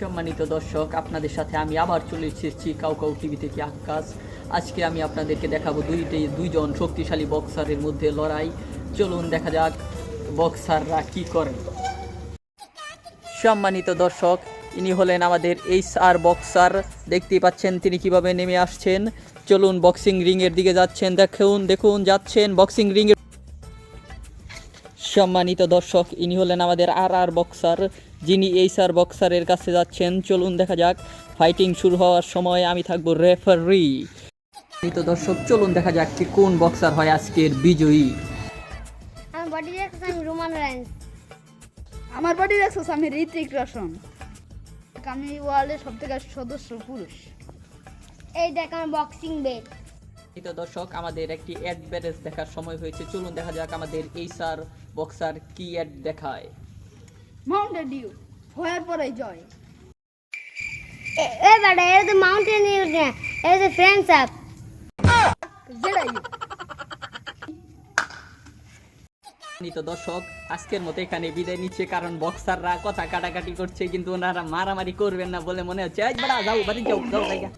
সম্মানিত দর্শক, আপনাদের সাথে আমি আবার চলে এসেছি কাউ কাউ টিভি থেকে আকাশ। আজকে আমি আপনাদেরকে দেখাবো দুইজন শক্তিশালী বক্সারের মধ্যে লড়াই। চলুন দেখা যাক বক্সাররা কি করেন। সম্মানিত দর্শক, ইনি হলেন আমাদের HR বক্সার। দেখতেই পাচ্ছেন তিনি কিভাবে নেমে আসছেন। চলুন বক্সিং রিংয়ের দিকে যাচ্ছেন। দেখুন যাচ্ছেন বক্সিং রিংয়ের। সম্মানিত দর্শক, ইনি হলেন আমাদের RR বক্সার, যিনি HR বক্সারের কাছে যাচ্ছেন। চলুন দেখা যাক। ফাইটিং শুরু হওয়ার সময় আমি থাকবো রেফারি। সম্মানিত দর্শক, চলুন দেখা যাক কি কোন বক্সার হয় আজকের বিজয়ী। আমার বডি দেখছ আমি রোমান রাইন্স। আমার বডি দেখছ আমি ঋত্বিক রোশন। আমি ওয়ার্ল্ডের সবথেকে সদস্য পুরুষ। এই দেখ আমার বক্সিং বেল্ট। সম্মানিত দর্শক, আমাদের একটি অ্যাডভার্টাইজ দেখার সময় হয়েছে। চলুন দেখা যাক আমাদের HR বক্সার কি অ্যাড দেখায়। মাউন্টেন ডিউ হওয়ার পরে জয়। এ বেটা এর তো মাউন্টেন নিউ না, এর তো ফ্রেন্ডস আপ। জেডাই সম্মানিত দর্শক, আজকের মতো এখানে বিদায় নিচ্ছে, কারণ বক্সাররা কথা কাটাকাটি করছে, কিন্তু ওনারা মারামারি করবেন না বলে মনে হচ্ছে। যাও বাড়ি যাও, যাও জায়গা।